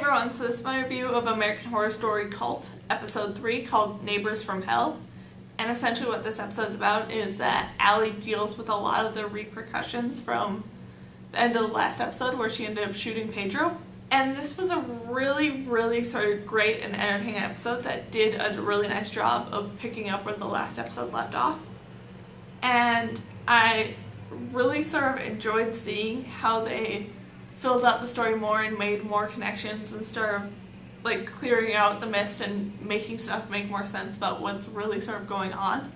everyone, so this is my review of American Horror Story Cult, episode 3, called Neighbors from Hell. And essentially what this episode is about is that Allie deals with a lot of the repercussions from the end of the last episode where she ended up shooting Pedro. And this was a really sort of great and entertaining episode that did a really nice job of picking up where the last episode left off. And I really sort of enjoyed seeing how they filled out the story more and made more connections and started like clearing out the mist and making stuff make more sense about what's really sort of going on.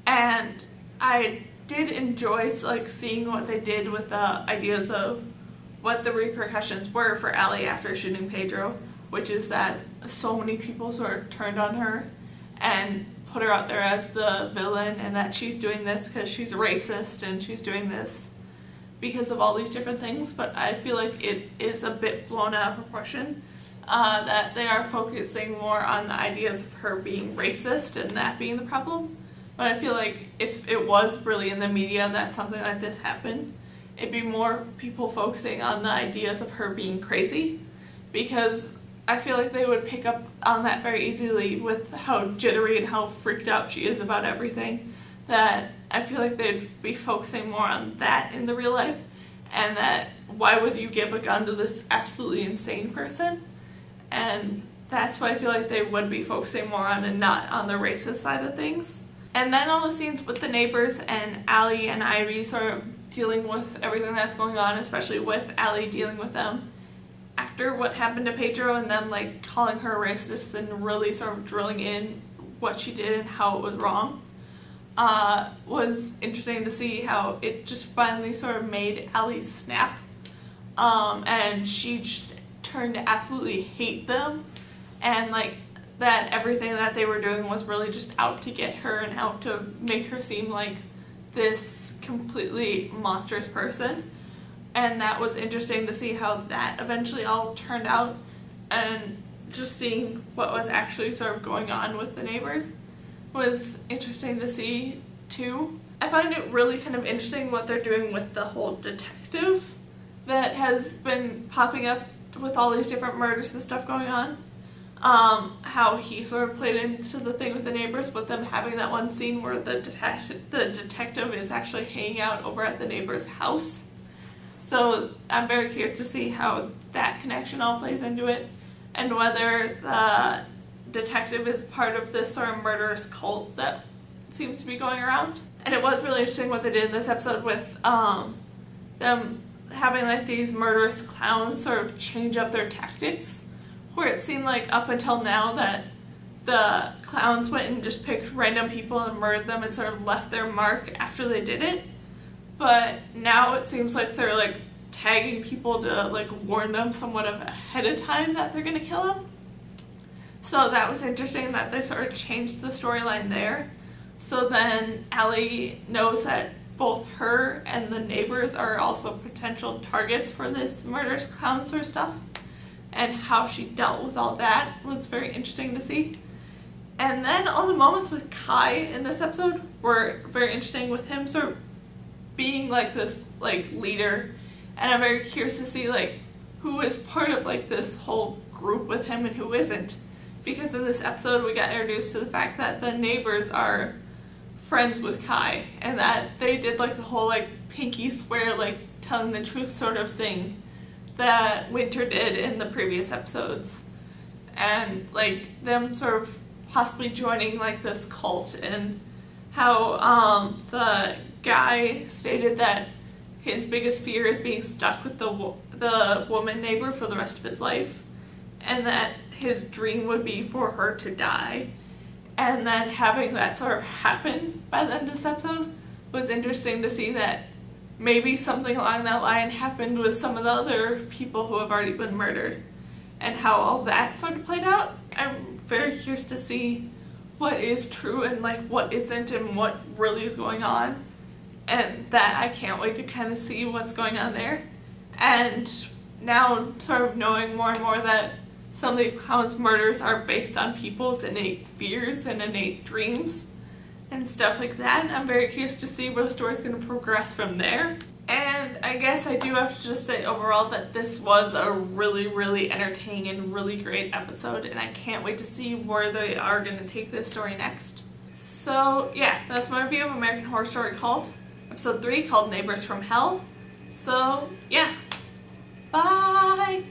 And I did enjoy like seeing what they did with the ideas of what the repercussions were for Allie after shooting Pedro, which is that so many people sort of turned on her and put her out there as the villain, and that she's doing this because she's racist and she's doing this because of all these different things. But I feel like it is a bit blown out of proportion, that they are focusing more on the ideas of her being racist and that being the problem. But I feel like if it was really in the media that something like this happened, it'd be more people focusing on the ideas of her being crazy, because I feel like they would pick up on that very easily with how jittery and how freaked out she is about everything, that I feel like they'd be focusing more on that in the real life, and that why would you give a gun to this absolutely insane person? And that's what I feel like they would be focusing more on and not on the racist side of things. And then all the scenes with the neighbors and Allie and Ivy sort of dealing with everything that's going on, especially with Allie dealing with them after what happened to Pedro and them like calling her a racist and really sort of drilling in what she did and how it was wrong, was interesting to see how it just finally sort of made Allie snap, and she just turned to absolutely hate them, and like that everything that they were doing was really just out to get her and out to make her seem like this completely monstrous person. And that was interesting to see how that eventually all turned out, and just seeing what was actually sort of going on with the neighbors was interesting to see too. I find it really kind of interesting what they're doing with the whole detective that has been popping up with all these different murders and stuff going on. How he sort of played into the thing with the neighbors, with them having that one scene where the detective is actually hanging out over at the neighbor's house. So I'm very curious to see how that connection all plays into it, and whether the detective is part of this sort of murderous cult that seems to be going around. And it was really interesting what they did in this episode with them having like these murderous clowns sort of change up their tactics, where it seemed like up until now that the clowns went and just picked random people and murdered them and sort of left their mark after they did it. But now it seems like they're like tagging people to like warn them somewhat of ahead of time that they're gonna kill them. So that was interesting that they sort of changed the storyline there. So then Allie knows that both her and the neighbors are also potential targets for this murderous clown sort of stuff. And how she dealt with all that was very interesting to see. And then all the moments with Kai in this episode were very interesting, with him sort of being like this like leader, and I'm very curious to see like who is part of like this whole group with him and who isn't, because in this episode we got introduced to the fact that the neighbors are friends with Kai, and that they did like the whole like pinky swear like telling the truth sort of thing that Winter did in the previous episodes, and like them sort of possibly joining like this cult, and how the guy stated that his biggest fear is being stuck with the woman neighbor for the rest of his life, and that his dream would be for her to die, and then having that sort of happen by the end of this episode was interesting to see that maybe something along that line happened with some of the other people who have already been murdered, and how all that sort of played out. I'm very curious to see what is true and like what isn't, and what really is going on, and that I can't wait to kind of see what's going on there. And now sort of knowing more and more that some of these clowns' murders are based on people's innate fears and innate dreams and stuff like that, I'm very curious to see where the story's going to progress from there. And I guess I do have to just say overall that this was a really, really entertaining and really great episode, and I can't wait to see where they are going to take this story next. So yeah, that's my review of American Horror Story Cult, episode 3 called Neighbors from Hell. So yeah, bye!